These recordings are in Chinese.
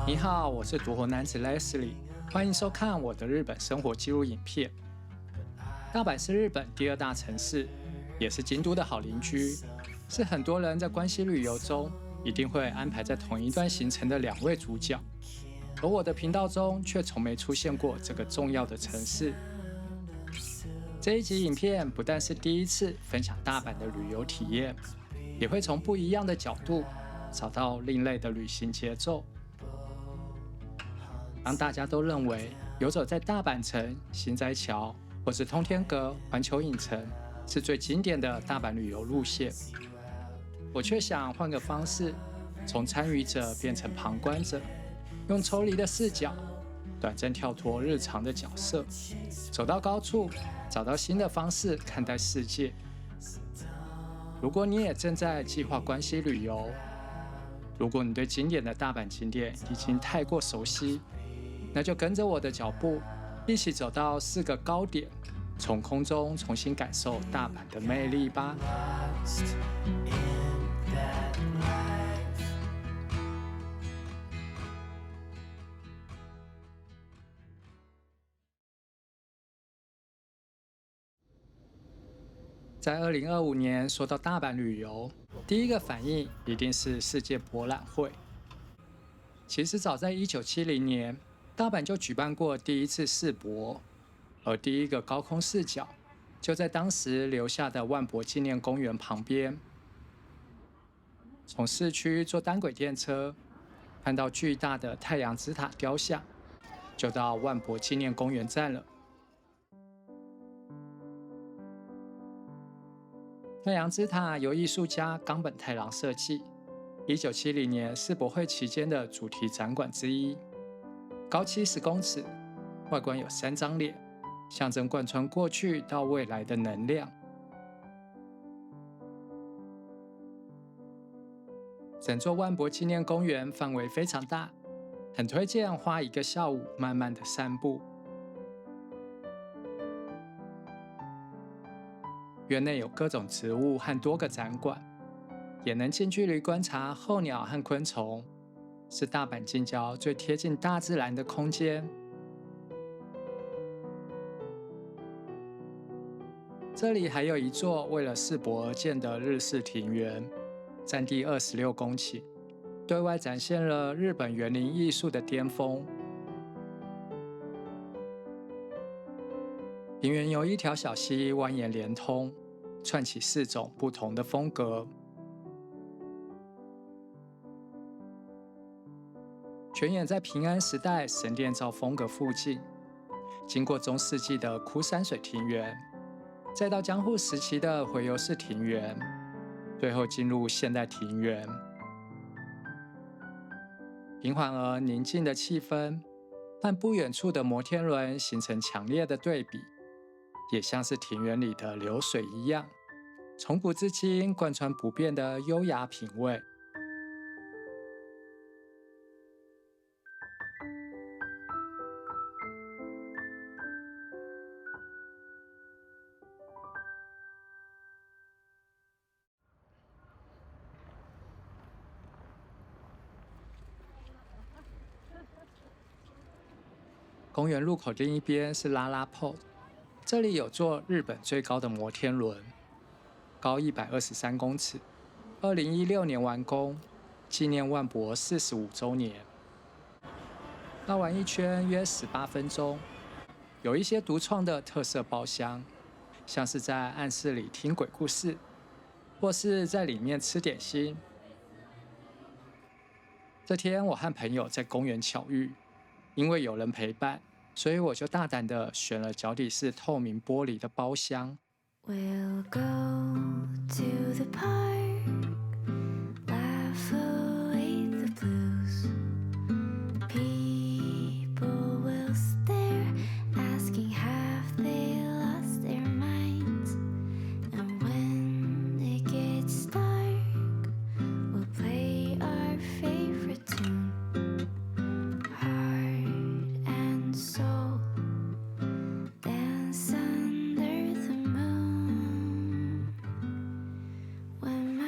你好，我是獨活男子 Leslie， 歡迎收看我的日本生活記錄影片。大阪是日本第2大城市，也是京都的好鄰居，是很多人在關西旅遊中一定會安排在同一段行程的2位主角。而我的頻道中卻從沒出現過這個重要的城市。這一集影片不但是第一次分享大阪的旅遊體驗，也會從不一樣的角度找到另類的旅行節奏。當大家都認為遊走在大阪城、心齋橋或是通天閣、環球影城是最經典的大阪旅遊路線，我卻想換個方式，從參與者變成旁觀者，用抽離的視角，短暫跳脫日常的角色，走到高處，找到新的方式看待世界。如果你也正在計劃關西旅遊，如果你對經典的大阪景點已經太過熟悉，那就跟着我的腳步，一起走到4個高點，從空中重新感受大阪的魅力吧。在2025年說到大阪旅遊，第一個反應一定是世界博覽會。其實早在1970年，大阪就舉辦過第1次世博，而第一個高空視角就在當時留下的萬博紀念公園旁邊。從市區坐單軌電車，看到巨大的太陽之塔雕像，就到萬博紀念公園站了。太陽之塔由藝術家岡本太郎設計，1970年世博會期間的主題展館之一，高70公尺，外觀有3張臉，象徵貫穿過去到未來的能量。整座萬博紀念公園範圍非常大，很推薦花1個下午慢慢的散步。園內有各種植物和多個展館，也能近距離觀察候鳥和昆蟲，是大阪近郊最貼近大自然的空間。這裡還有一座為了世博而建的日式庭園，佔地26公頃，對外展現了日本園林藝術的巔峰。庭園由一條小溪蜿蜒連通，串起4種不同的風格。全園在平安時代神殿造風格附近，經過中世紀的枯山水庭園，再到江戶時期的回遊式庭園，最後進入現代庭園。平緩而寧靜的氣氛，和不遠處的摩天輪形成強烈的對比。也像是庭園裡的流水一樣，從古至今貫穿不變的優雅品味。公園入口另一邊是拉拉破，這裡有座日本最高的摩天輪，高123公尺，2016年完工，紀念萬博45週年。繞完一圈約18分鐘，有一些獨創的特色包廂，像是在暗室裡聽鬼故事，或是在裡面吃點心。這天我和朋友在公園巧遇，因為有人陪伴，所以我就大膽地選了腳底是透明玻璃的包廂。We'll go to the park, laugh away the blues. People will stare, asking have they lost their minds. And when it gets dark, we'll play our favorite tune. Heart and soul dance under the moon. When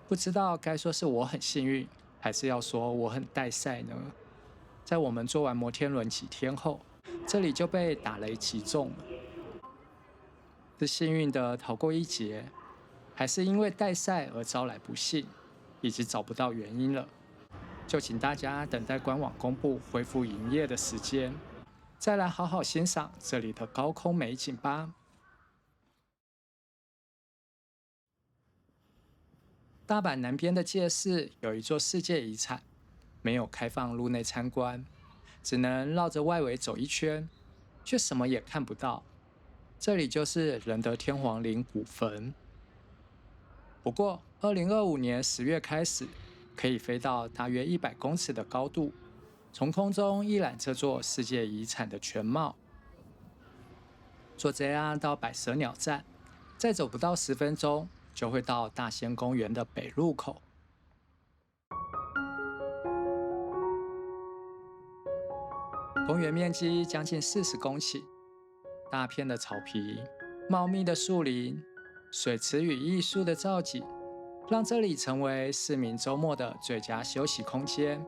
不知道該說是我很幸運，還是要說我很帶賽呢？在我們坐完摩天輪幾天後，這裡就被打雷擊中了。是幸運的逃過一劫，還是因為帶賽而招來不幸，已經找不到原因了？就請大家等待官網公布恢復營業的時間，再來好好欣賞這裡的高空美景吧。大阪南邊的堺市有一座世界遺產，沒有開放入內參觀，只能繞着外圍走一圈，卻什麼也看不到。這裡就是仁德天皇陵古墳。不過2025年10月開始，可以飛到大約100公尺的高度，從空中一覽這座世界遺產的全貌。坐 JR 到百蛇鳥站，再走不到10分鐘，就會到大仙公園的北入口。公園面積將近40公頃。大片的草皮，茂密的樹林，水池與藝術的造景，讓這裡成為市民週末的最佳休息空間。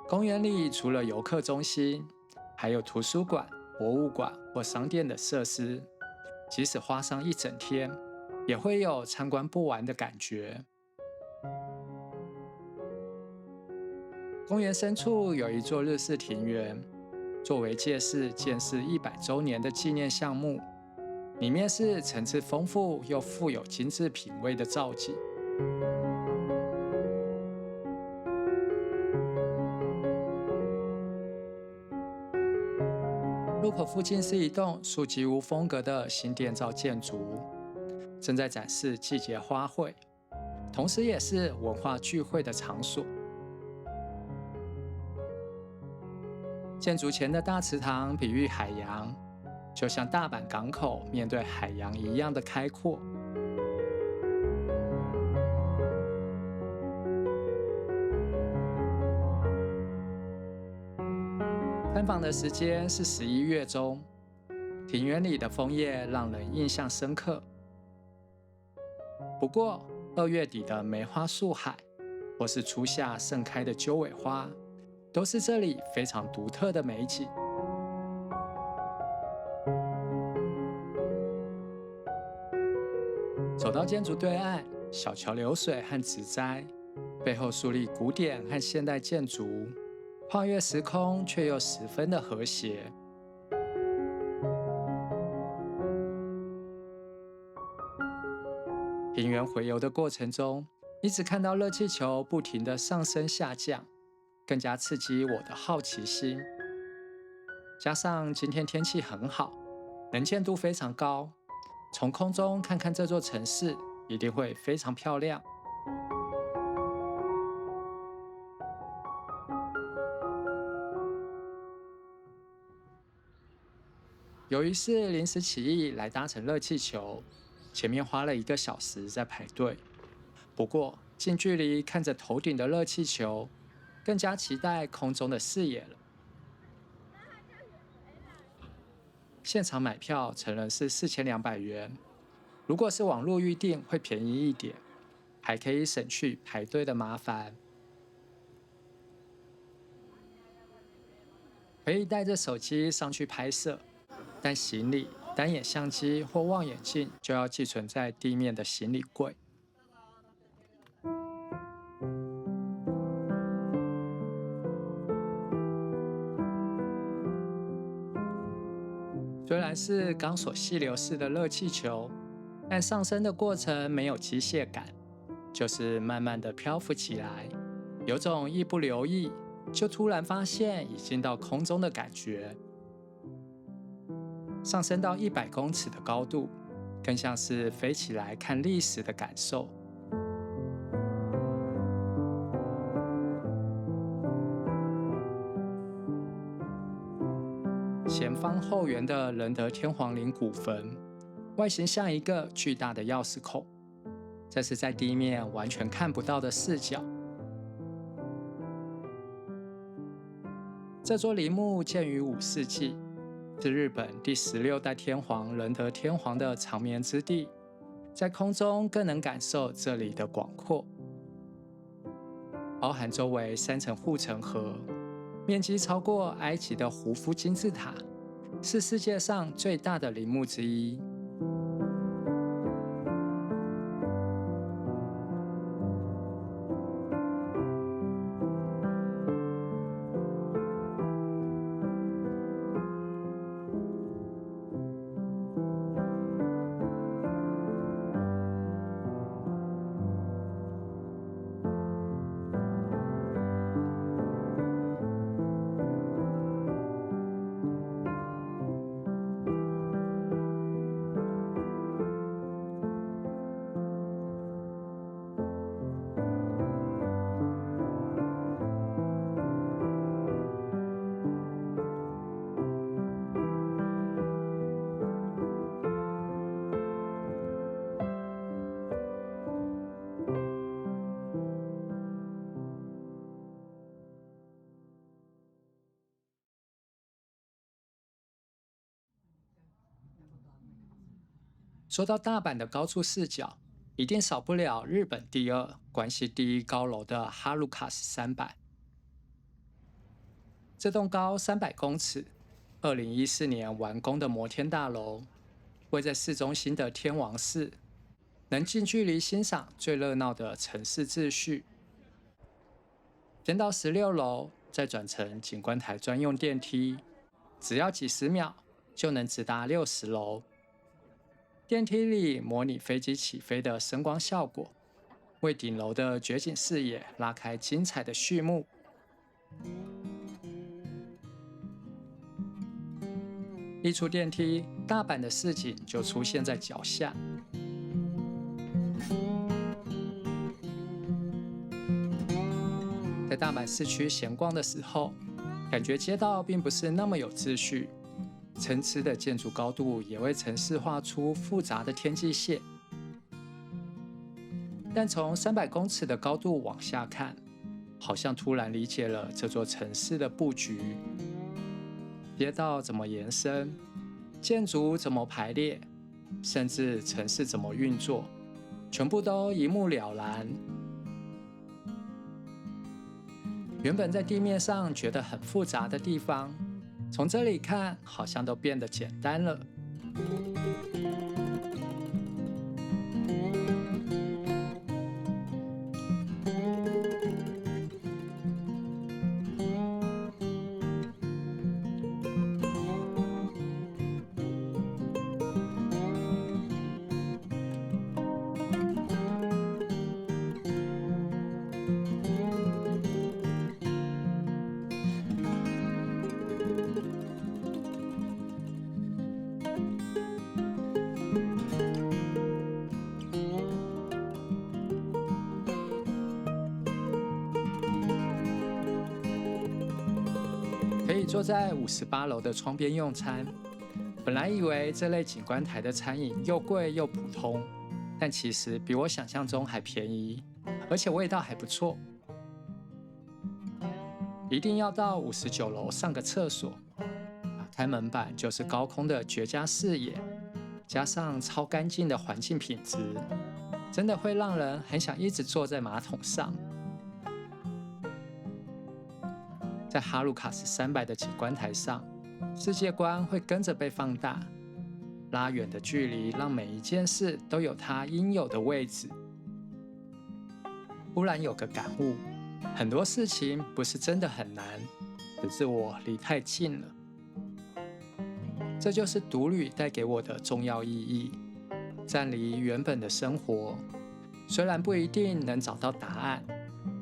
公園裡除了遊客中心，還有圖書館、博物館或商店的設施，即使花上一整天，也會有參觀不完的感覺。公園深處有一座日式庭園。作為堺市建市100週年的紀念項目，裡面是層次豐富又富有精緻品味的造景。入口附近是一棟樹木屋風格的新電造建築，正在展示季節花卉，同時也是文化聚會的場所。建築前的大池塘比喻海洋，就像大阪港口面對海洋一樣的開闊。參訪的時間是11月中，庭園裡的楓葉讓人印象深刻。不過2月底的梅花樹海，或是初夏盛開的鳩尾花，都是這裡非常獨特的美景。走到建築對岸，小橋流水和植栽，背後樹立古典和現代建築，跨越時空卻又十分的和諧。庭園回遊的過程中，一直看到熱氣球不停地上升下降，更加刺激我的好奇心。加上今天天氣很好，能見度非常高，從空中看看這座城市一定會非常漂亮。由於是臨時起意來搭乘熱氣球，前面花了1個小時在排隊。不過近距離看着頭頂的熱氣球，更加期待空中的視野了。現場買票成人是4200元，如果是網絡預訂會便宜一點，還可以省去排隊的麻煩。可以帶着手機上去拍攝，但行李、單眼相機或望遠鏡就要寄存在地面的行李櫃。雖然是鋼索細流式的熱氣球，但上升的過程沒有機械感，就是慢慢的漂浮起來，有種一不留意就突然發現已經到空中的感覺。上升到100公尺的高度，更像是飛起來看歷史的感受。前方後圓的仁德天皇陵古墳，外形像一個巨大的鑰匙孔，這是在地面完全看不到的視角。這座陵墓建於5世紀，是日本第16代天皇仁德天皇的長眠之地，在空中更能感受這裡的廣闊，包含周圍3層護城河，面積超過埃及的胡夫金字塔，是世界上最大的陵墓之一。說到大阪的高處視角，一定少不了日本第2、關西第1高樓的哈魯卡斯300。這棟高300公尺、2014年完工的摩天大樓，位在市中心的天王寺，能近距離欣賞最熱鬧的城市秩序。先到16樓，再轉乘景觀台專用電梯，只要幾十秒就能直達60樓。電梯裡模擬飛機起飛的聲光效果，為頂樓的絕景視野拉開精彩的序幕。一出電梯，大阪的市景就出現在腳下。在大阪市區閒逛的時候，感覺街道並不是那麼有秩序。參差的建築高度也為城市畫出複雜的天際線，但從300公尺的高度往下看，好像突然理解了這座城市的佈局，街道怎麼延伸，建築怎麼排列，甚至城市怎麼運作，全部都一目了然。原本在地面上覺得很複雜的地方，從這裡看，好像都變得簡單了。可以坐在58樓的窗邊用餐。本來以為這類景觀台的餐飲又貴又普通，但其實比我想象中還便宜，而且味道還不錯。一定要到59樓上個廁所，打開門板就是高空的絕佳視野，加上超乾淨的環境品質，真的會讓人很想一直坐在馬桶上。在哈魯卡斯300的景觀台上，世界觀會跟着被放大，拉遠的距離讓每一件事都有它應有的位置。忽然有個感悟，很多事情不是真的很難，只是我離太近了。這就是獨旅帶給我的重要意義，暫離原本的生活，雖然不一定能找到答案，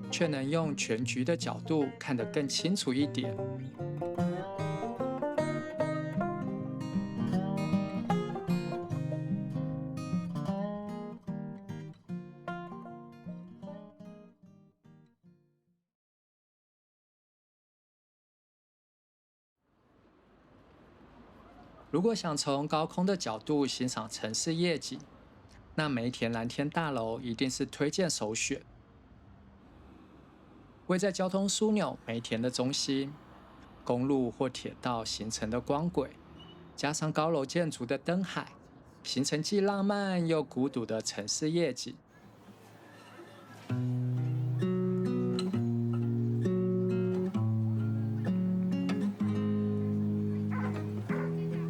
卻能用全局的角度看得更清楚一點。如果想從高空的角度欣賞城市夜景，那梅田藍天大樓一定是推薦首選。位在交通樞紐梅田的中心，公路或鐵道形成的光軌，加上高樓建築的燈海，形成既浪漫又孤獨的城市夜景。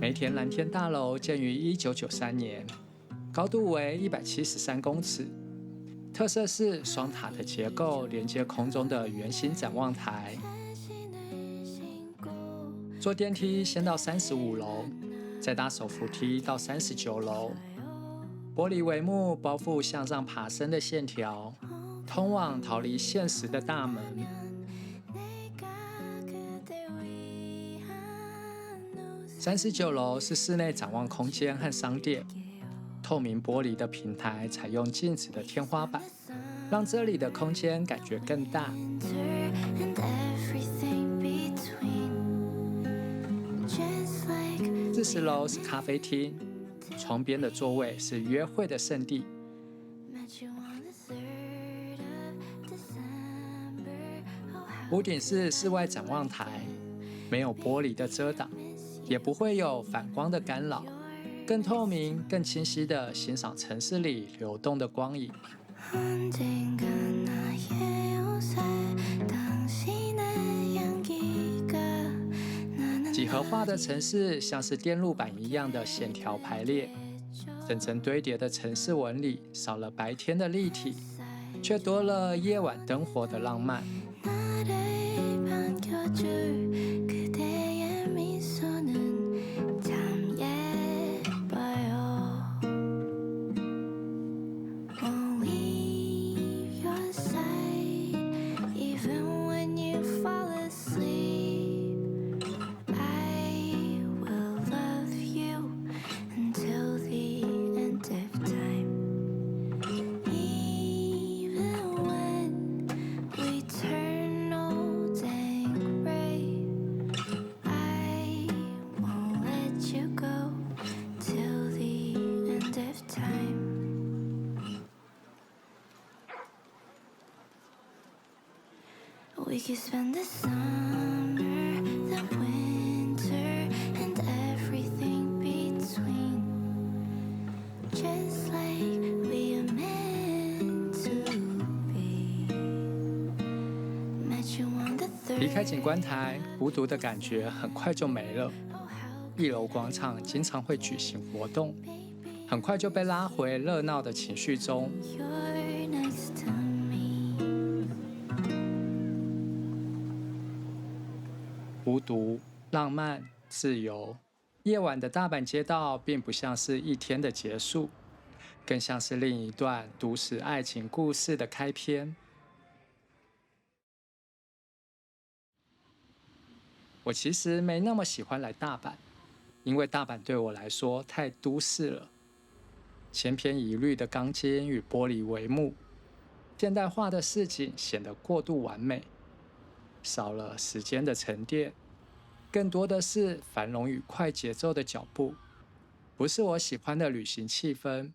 梅田藍天大樓建於1993年，高度為173公尺，特色是雙塔的結構連接空中的圓形展望台。坐電梯先到35樓，再搭手扶梯到39樓。玻璃帷幕包覆向上爬升的線條，通往逃離現實的大門。39樓是室內展望空間和商店，透明玻璃的平台採用鏡子的天花板，讓這裡的空間感覺更大。40樓是咖啡廳，窗邊的座位是約會的聖地。屋頂是室外展望台，沒有玻璃的遮擋，也不會有反光的干擾，更透明、更清晰地欣賞城市裡流動的光影。幾何化的城市像是電路板一樣的線條排列，層層堆疊的城市紋理少了白天的立體，卻多了夜晚燈火的浪漫。We could spend the summer, the winter, and everything between, just like we are meant to be. Met you on the third. 離開景觀台，孤獨的感覺很快就沒了。1樓廣場經常會舉行活動，很快就被拉回熱鬧的情緒中。You're next to me. 孤獨、浪漫、自由，夜晚的大阪街道並不像是一天的結束，更像是另一段都市愛情故事的開篇。我其實沒那麼喜歡來大阪，因為大阪對我來說太都市了，千篇一律的鋼筋與玻璃帷幕，現代化的市景顯得過度完美。少了時間的沉澱，更多的是繁榮與快節奏的腳步，不是我喜歡的旅行氣氛。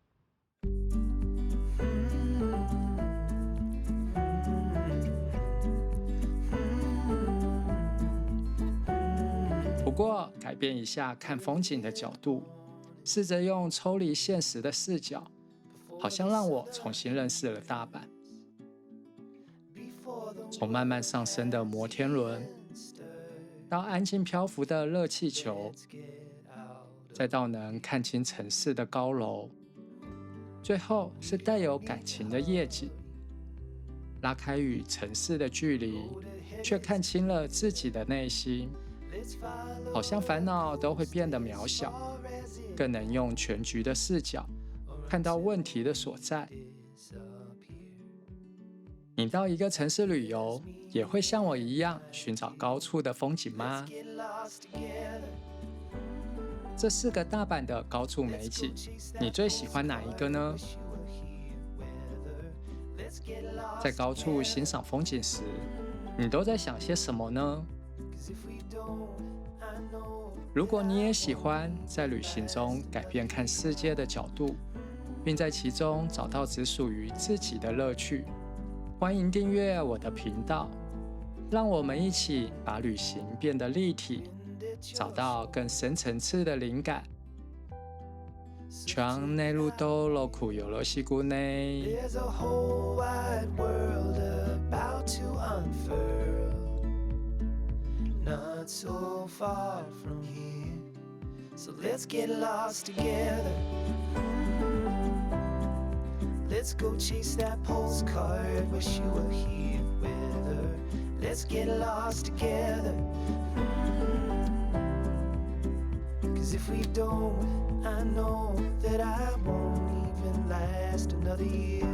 不過，改變一下看風景的角度，試着用抽離現實的視角，好像讓我重新認識了大阪。從慢慢上升的摩天輪，到安靜漂浮的熱氣球，再到能看清城市的高樓，最後是帶有感情的夜景。拉開與城市的距離，卻看清了自己的內心，好像煩惱都會變得渺小，更能用全局的視角看到問題的所在。你到一個城市旅遊，也會像我一樣尋找高處的風景嗎？這4個大阪的高處美景，你最喜歡哪一個呢？在高處欣賞風景時，你都在想些什麼呢？如果你也喜歡在旅行中改變看世界的角度，並在其中找到只屬於自己的樂趣，歡迎訂閱我的頻道，讓我們一起把旅行變得立體，找到更深層次的靈感。窗內路都落苦有了西谷內。There's a whole wide world about to unfurl, not so far from here. So let's get lost together. Let's go chase that postcard. Wish you were here with her. Let's get lost together. 'Cause if we don't, I know that I won't even last another year.